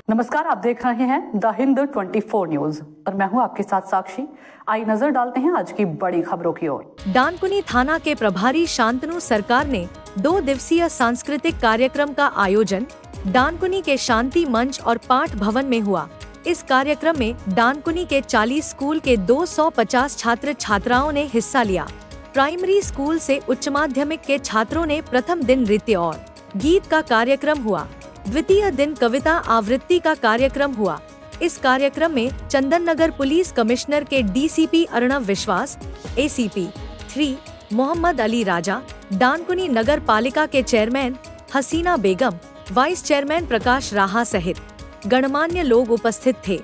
नमस्कार, आप देख रहे हैं द हिंद 24 न्यूज और मैं हूं आपके साथ साक्षी। आई नजर डालते हैं आज की बड़ी खबरों की ओर। डानकुनी थाना के प्रभारी शांतनु सरकार ने 2 दिवसीय सांस्कृतिक कार्यक्रम का आयोजन डानकुनी के शांति मंच और पाठ भवन में हुआ। इस कार्यक्रम में डानकुनी के 40 स्कूल के 250 छात्र छात्राओं ने हिस्सा लिया। प्राइमरी स्कूल से उच्च माध्यमिक के छात्रों ने प्रथम दिन नृत्य और गीत का कार्यक्रम हुआ। द्वितीय दिन कविता आवृत्ति का कार्यक्रम हुआ। इस कार्यक्रम में चंदन नगर पुलिस कमिश्नर के डीसीपी अर्णव विश्वास, एसीपी 3 मोहम्मद अली राजा, डानकुनी नगर पालिका के चेयरमैन हसीना बेगम, वाइस चेयरमैन प्रकाश राहा सहित गणमान्य लोग उपस्थित थे।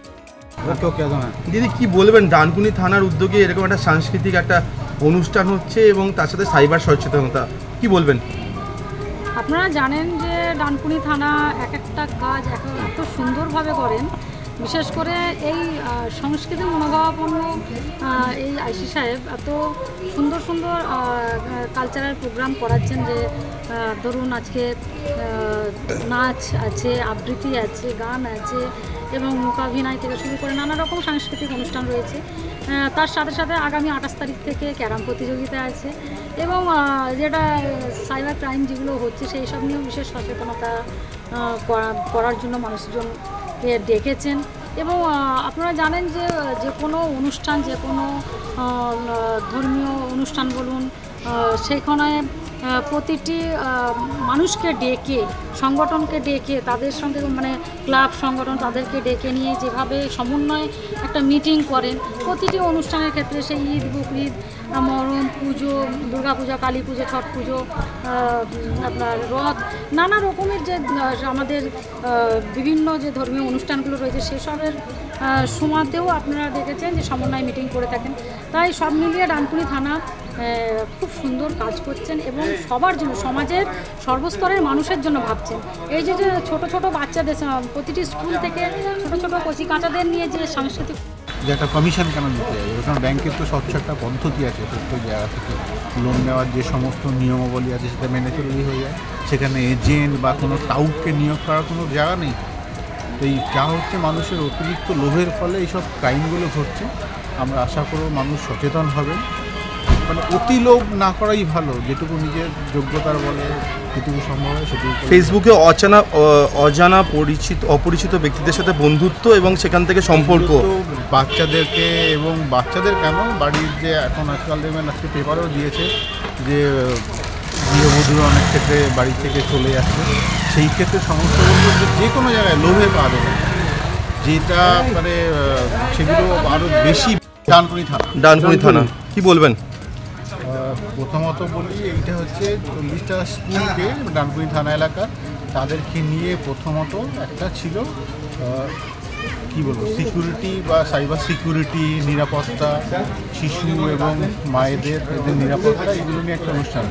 दीदी কি বলবেন ডানকুনি থানার উদ্যোগে এরকম একটা সাংস্কৃতিক একটা অনুষ্ঠান হচ্ছে এবং তার সাথে সাইবার সচেতনতা কি বলবেন? আপনারা জানেন যে ডানকুনি থানা একটা কাজ এত সুন্দরভাবে করেন, বিশেষ করে এই সংস্কৃতি মনোভাবাপন্ন এই আইসি সাহেব এত সুন্দর সুন্দর কালচারাল প্রোগ্রাম করাচ্ছেন যে ধরুন আজকে নাচ আছে, আবৃত্তি আছে, গান আছে এবং মূকাভিনয় থেকে শুরু করে নানা রকম সাংস্কৃতিক অনুষ্ঠান রয়েছে। তার সাথে সাথে আগামী 28 তারিখ থেকে ক্যারাম প্রতিযোগিতা আছে এবং যেটা সাইবার ক্রাইম যেগুলো হচ্ছে সেই সব নিয়েও বিশেষ সচেতনতা করার জন্য মানুষজনকে ডেকেছেন। এবং আপনারা জানেন যে যে কোনো অনুষ্ঠান, যে কোনো ধর্মীয় অনুষ্ঠান বলুন, সেখানে প্রতিটি মানুষকে ডেকে, সংগঠনকে ডেকে, তাদের সঙ্গে মানে ক্লাব সংগঠন তাদেরকে ডেকে নিয়ে যেভাবে সমন্বয়ে একটা মিটিং করেন প্রতিটি অনুষ্ঠানের ক্ষেত্রে, সেই ঈদ, বকরিদ, মহরম, পুজো, দুর্গাপূজা, কালী পুজো, ছট পুজো, আপনার রথ, নানা রকমের যে আমাদের বিভিন্ন যে ধর্মীয় অনুষ্ঠানগুলো রয়েছে সেসবের সময়তেও আপনারা দেখেছেন যে সমন্বয় মিটিং করে থাকেন। তাই সব মিলিয়ে ডানকুনি থানা খুব সুন্দর কাজ করছেন এবং সবার জন্য, সমাজের সর্বস্তরের মানুষের জন্য ভাবছেন। এই যে ছোট ছোট বাচ্চাদের, প্রতিটি স্কুল থেকে ছোট ছোট কচি কাঁচাদের নিয়ে যে সাংস্কৃতিক যে একটা কমিশন কেন দিতে হবে, কারণ ব্যাংকের তো স্বচ্ছ একটা পদ্ধতি আছে, প্রত্যেক জায়গা থেকে লোন নেওয়ার যে সমস্ত নিয়মাবলী আছে সেটা মেনে চললেই হয়ে যায়। সেখানে এজেন্ট বা কোনো টাউটকে নিয়োগ করার কোনো জায়গা নেই। তো এই যা হচ্ছে মানুষের অতিরিক্ত লোভের ফলে এইসব ক্রাইমগুলো ঘটছে। আমরা আশা করব মানুষ সচেতন হবে, মানে অতি লোভ না করাই ভালো, যেটুকু নিজের যোগ্যতার বলে যেটুকু সম্ভব হয় সেটুকু। ফেসবুকে অজানা অপরিচিত ব্যক্তিদের সাথে বন্ধুত্ব এবং সেখান থেকে সম্পর্ক বাচ্চাদেরকে, এবং বাচ্চাদের কেন, বাড়ির যে এখন আজকাল দেখবেন, আজকে পেপারও দিয়েছে যে গৃহবধূরা অনেক ক্ষেত্রে বাড়ি থেকে চলে যাচ্ছে, সেই ক্ষেত্রে সমস্ত বলবো যে কোনো জায়গায় লোভে পা দেবে, যেটা মানে সেগুলো আরও বেশি। ডানকুনি থানা কি বলবেন? প্রথমত বলি, এইটা হচ্ছে 40টা স্কুলকে ডানকুনি থানা এলাকা, তাদেরকে নিয়ে প্রথমত একটা ছিল কি বলবো, সিকিউরিটি বা সাইবার সিকিউরিটি, নিরাপত্তা, শিশু এবং মায়েদের এদের নিরাপত্তা, এগুলো নিয়ে একটা অনুষ্ঠান।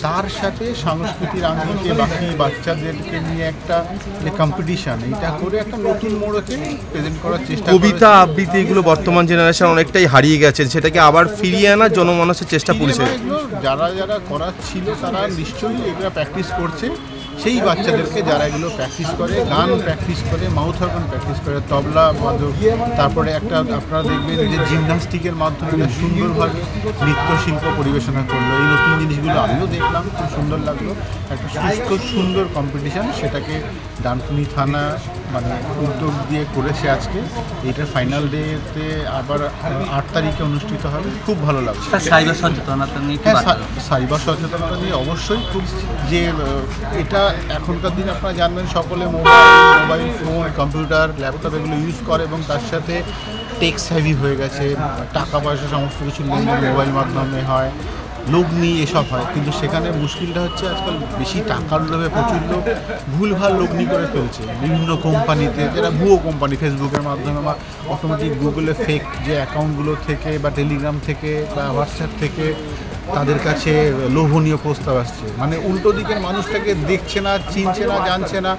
তার সাথে সংস্কৃতির আঙ্গিকে বাকি বাচ্চাদেরকে নিয়ে একটা যে কম্পিটিশান, এইটা করে একটা নতুন মোড়কে প্রেজেন্ট করার চেষ্টা। কবিতা আবৃত্তি এগুলো বর্তমান জেনারেশন অনেকটাই হারিয়ে গেছে, সেটাকে আবার ফিরিয়ে আনার জনমানসের চেষ্টা করেছে। যারা যারা করার ছিল তারা নিশ্চয়ই এগুলো প্র্যাকটিস করছে। সেই বাচ্চাদেরকে যারা এগুলো প্র্যাকটিস করে, গান প্র্যাকটিস করে, মাউথ অর্গান প্র্যাকটিস করে, তবলা বাদক, তারপরে একটা আপনারা দেখবেন যে জিমন্যাস্টিকের মাধ্যমে সুন্দরভাবে নৃত্যশিল্প পরিবেশনা করলো। এই নতুন জিনিসগুলো আমিও দেখলাম, খুব সুন্দর লাগলো। একটা সুস্থ সুন্দর কম্পিটিশান, সেটাকে ডানকুনি থানা মানে উদ্যোগ দিয়ে করেছে আজকে। এইটার ফাইনাল ডেতে আবার 8 তারিখে অনুষ্ঠিত হবে। খুব ভালো লাগছে। সাইবার সচেতনতা নিয়ে, সাইবার সচেতনতা নিয়ে অবশ্যই খুব, যে এটা এখনকার দিনে আপনারা জানবেন সকলে মোবাইল ফোন, কম্পিউটার, ল্যাপটপ এগুলো ইউজ করে এবং তার সাথে টেক্স হেভি হয়ে গেছে। টাকা পয়সা সমস্ত কিছু লেনদেন মোবাইল মাধ্যমে হয়, লগ্নি এসব হয়। কিন্তু সেখানে মুশকিলটা হচ্ছে আজকাল বেশি টাকার লোভে প্রচুর লোক ভুলভাল লগ্নি করে ফেলছে বিভিন্ন কোম্পানিতে, যেটা ভুয়ো কোম্পানি, ফেসবুকের মাধ্যমে বা অটোমেটিক গুগলে ফেক যে অ্যাকাউন্টগুলো থেকে বা টেলিগ্রাম থেকে বা হোয়াটসঅ্যাপ থেকে তাদের কাছে লোভনীয় প্রস্তাব আসছে। মানে উল্টো দিকের মানুষটাকে দেখছে না, চিনছে না, জানছে না,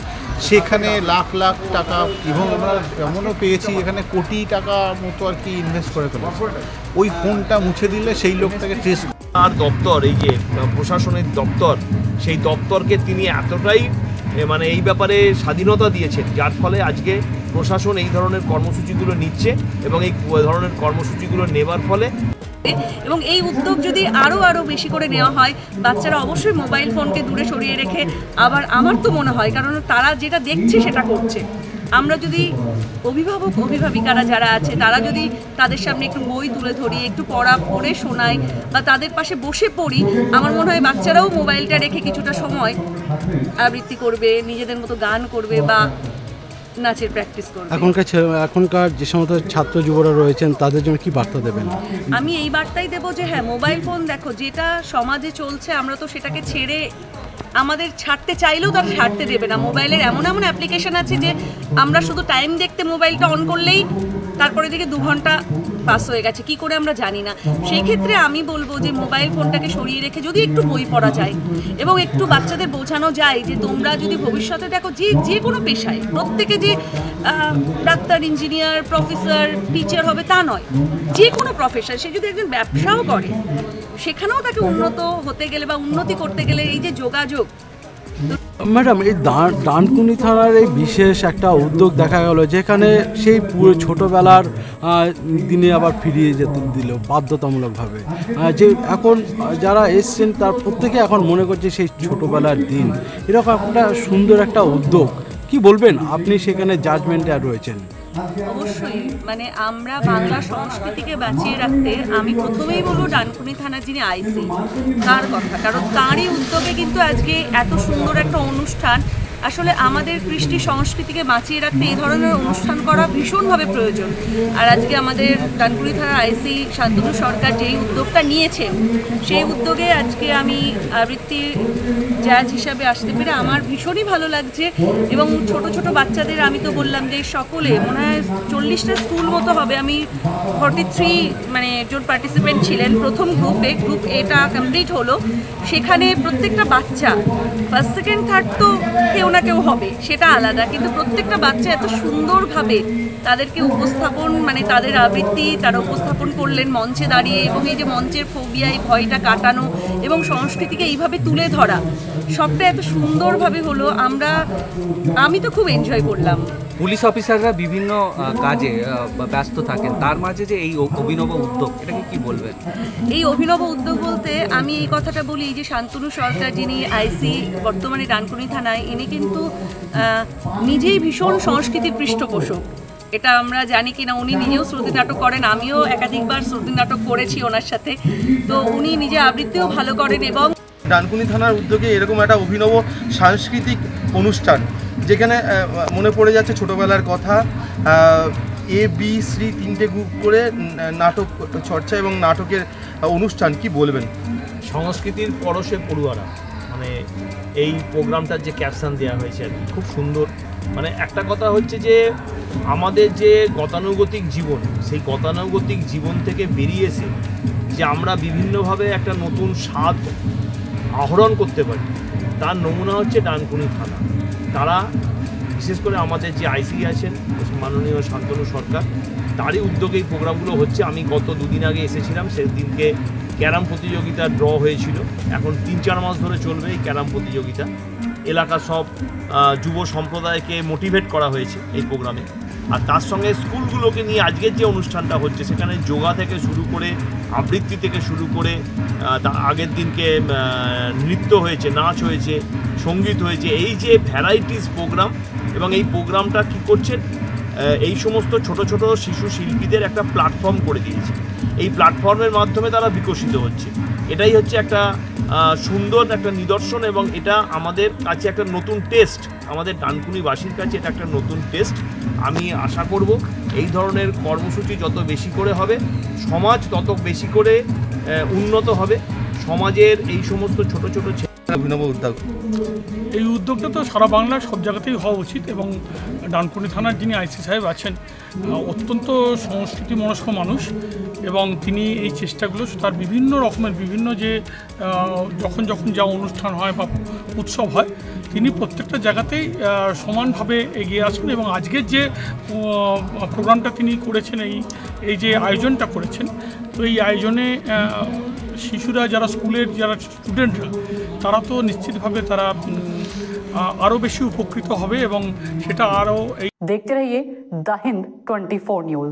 সেখানে লাখ লাখ টাকা, এবং আমরা এমনও পেয়েছি এখানে কোটি টাকা মতো আর কি ইনভেস্ট করে ফেলেছে। ওই ফোনটা মুছে দিলে সেই লোকটাকে ট্রেস। আর দপ্তর, এই যে প্রশাসনের দপ্তর, সেই দপ্তরকে তিনি এতটাই মানে এই ব্যাপারে স্বাধীনতা দিয়েছেন, যার ফলে আজকে প্রশাসন এই ধরনের কর্মসূচিগুলো নিচ্ছে এবং এই ধরনের কর্মসূচিগুলো নেবার ফলে এবং এই উদ্যোগ যদি আরও বেশি করে নেওয়া হয়, বাচ্চারা অবশ্যই মোবাইল ফোনকে দূরে সরিয়ে রেখে, আবার আমার তো মনে হয় কারণ তারা যেটা দেখছে সেটা করছে, আমরা যদি অভিভাবক অভিভাবিকারা যারা আছে তারা যদি তাদের সামনে একটু বই তুলে ধরি, একটু পড়ে শোনাই বা তাদের পাশে বসে পড়ি, আমার মনে হয় বাচ্চারাও মোবাইলটা রেখে কিছুটা সময় আবৃত্তি করবে, নিজেদের মতো গান করবে বা নাচের প্র্যাকটিস করবে। এখনকার যে সমস্ত ছাত্র যুবরা রয়েছেন তাদের জন্য কি বার্তা দেবেন? আমি এই বার্তাই দেবো যে হ্যাঁ, মোবাইল ফোন দেখো যেটা সমাজে চলছে, আমরা তো সেটাকে ছেড়ে আমাদের ছাড়তে চাইলেও তারা ছাড়তে দেবে না। মোবাইলের এমন অ্যাপ্লিকেশন আছে যে আমরা শুধু টাইম দেখতে মোবাইলটা অন করলেই তারপরে দিকে 2 ঘন্টা পাস হয়ে গেছে, কি করে আমরা জানি না। সেই ক্ষেত্রে আমি বলবো যে মোবাইল ফোনটাকে সরিয়ে রেখে যদি একটু বই পড়া যায় এবং একটু বাচ্চাদের বোঝানো যায় যে তোমরা যদি ভবিষ্যতে দেখো যে কোনো পেশায়, প্রত্যেকে যে ডাক্তার, ইঞ্জিনিয়ার, প্রফেসর, টিচার হবে তা নয়, যে কোনো প্রফেশন, সে যদি একজন ব্যবসাও করে সেখানেও তাকে উন্নত হতে গেলে বা উন্নতি করতে গেলে এই যে যোগাযোগ। ম্যাডাম, এই ডানকুনি থানার এই বিশেষ একটা উদ্যোগ দেখা গেল যেখানে সেই পুরো ছোটোবেলার দিনে আবার ফিরিয়ে যেতে দিল বাধ্যতামূলকভাবে, যে এখন যারা এসছেন তার প্রত্যেকে এখন মনে করছে সেই ছোটোবেলার দিন। এরকম একটা সুন্দর একটা উদ্যোগ, কি বলবেন আপনি সেখানে জাজমেন্টে রয়েছেন? অবশ্যই, মানে আমরা বাংলা সংস্কৃতিকে বাঁচিয়ে রাখতে আমি প্রথমেই বলবো ডানকুনি থানার যিনি আইসি তার কথা, কারণ তারই উদ্যোগে কিন্তু আজকে এত সুন্দর একটা অনুষ্ঠান। আসলে আমাদের কৃষ্টি সংস্কৃতিকে বাঁচিয়ে রাখতে এই ধরনের অনুষ্ঠান করা ভীষণভাবে প্রয়োজন। আর আজকে আমাদের ডানকুনি থানার আইসি শান্তনু সরকার যেই উদ্যোগটা নিয়েছেন, সেই উদ্যোগে আজকে আমি আবৃত্তি জাজ হিসাবে আসতে পেরে আমার ভীষণই ভালো লাগছে। এবং ছোট ছোট বাচ্চাদের আমি তো বললাম যে সকলে মনে হয় 40টা স্কুল মতো হবে, আমি 43 মানে জন পার্টিসিপেন্ট ছিলেন প্রথম গ্রুপে, গ্রুপ এটা কমপ্লিট হলো। সেখানে প্রত্যেকটা বাচ্চা ফার্স্ট সেকেন্ড থার্ড তো কেউ না কেউ হবে, সেটা আলাদা, কিন্তু প্রত্যেকটা বাচ্চা এত সুন্দরভাবে তাদেরকে উপস্থাপন, মানে তাদের আবৃত্তি তারা উপস্থাপন করলেন মঞ্চে দাঁড়িয়ে, এবং এই যে মঞ্চের ফোবিয়া, এই ভয়টা কাটানো এবং সংস্কৃতিকে এইভাবে তুলে ধরা, সবটা এত সুন্দরভাবে হলো। আমি তো খুব এনজয় করলাম। পুলিশ অফিসাররা বিভিন্ন কাজে ব্যস্ত থাকেন, তার মাঝে যে এই অভিনব উদ্যোগ, এটাকে কি বলবেন? এই অভিনব উদ্যোগ বলতে আমি এই কথাটা বলি যে শান্তনু সরকার যিনি আইসি বর্তমানে ডানকুনি থানায়, ইনি কিন্তু নিজেই ভীষণ সংস্কৃতির পৃষ্ঠপোষক। এটা আমরা জানি কিনা, উনি নিজেও শ্রুতি নাটক করেন, আমিও একাধিকবার শ্রুতি নাটক করেছি ওনার সাথে, তো উনি নিজে আবৃত্তিও ভালো করেন। এবং ডানকুনি থানার উদ্যোগে এরকম একটা অভিনব সাংস্কৃতিক অনুষ্ঠান, যেখানে মনে পড়ে যাচ্ছে ছোটোবেলার কথা, এ বি সি 3টে গ্রুপ করে নাটক চর্চা এবং নাটকের অনুষ্ঠান, কি বলবেন? সংস্কৃতির পরশে পড়ুয়ারা, মানে এই প্রোগ্রামটার যে ক্যাপশন দেওয়া হয়েছে আর কি, খুব সুন্দর। মানে একটা কথা হচ্ছে যে আমাদের যে গতানুগতিক জীবন, সেই গতানুগতিক জীবন থেকে বেরিয়ে এসে যে আমরা বিভিন্নভাবে একটা নতুন স্বাদ আহরণ করতে পারি, তার নমুনা হচ্ছে ডানকুনি থানা। তারা বিশেষ করে আমাদের যে আইসি আছেন মাননীয় শান্তনু সরকার, তারই উদ্যোগে এই প্রোগ্রামগুলো হচ্ছে। আমি গত 2 দিন আগে এসেছিলাম, সেদিনকে ক্যারাম প্রতিযোগিতা ড্র হয়েছিল। এখন 3-4 মাস ধরে চলবে এই ক্যারাম প্রতিযোগিতা। এলাকার সব যুব সম্প্রদায়কে মোটিভেট করা হয়েছে এই প্রোগ্রামে। আর তার সঙ্গে স্কুলগুলোকে নিয়ে আজকের যে অনুষ্ঠানটা হচ্ছে, সেখানে যোগা থেকে শুরু করে আবৃত্তি থেকে শুরু করে আগের দিনকে নৃত্য হয়েছে, নাচ হয়েছে, সঙ্গীত হয়েছে, এই যে ভ্যারাইটিস প্রোগ্রাম। এবং এই প্রোগ্রামটা কী করছে, এই সমস্ত ছোট ছোট শিশু শিল্পীদের একটা প্ল্যাটফর্ম করে দিয়েছে। এই প্ল্যাটফর্মের মাধ্যমে তারা বিকশিত হচ্ছে। এটাই হচ্ছে একটা সুন্দর একটা নিদর্শন, এবং এটা আমাদের কাছে একটা নতুন টেস্ট, আমাদের ডানকুনিবাসীর কাছে এটা একটা নতুন টেস্ট। আমি আশা করব এই ধরনের কর্মসূচি যত বেশি করে হবে, সমাজ তত বেশি করে উন্নত হবে। সমাজের এই সমস্ত ছোট ছোট অভিনব উদ্যোগ, এই উদ্যোগটা তো সারা বাংলার সব জায়গাতেই হওয়া উচিত। এবং ডানকুনি থানার যিনি আইসি সাহেব আছেন, অত্যন্ত সংস্কৃতি মনস্ক মানুষ, এবং তিনি এই চেষ্টাগুলো তার বিভিন্ন রকমের বিভিন্ন যে যখন যা অনুষ্ঠান হয় বা উৎসব হয়, তিনি প্রত্যেকটা জায়গাতেই সমানভাবে এগিয়ে আসেন। এবং আজকের যে প্রোগ্রামটা তিনি করেছেন, এই যে আয়োজনটা করেছেন, তো এই আয়োজনে শিশুরা যারা স্কুলের যারা স্টুডেন্টরা, তারা তো নিশ্চিতভাবে তারা আরও বেশি উপকৃত হবে এবং সেটা আরও এই देखते रहिए द हिंद 24 न्यूज।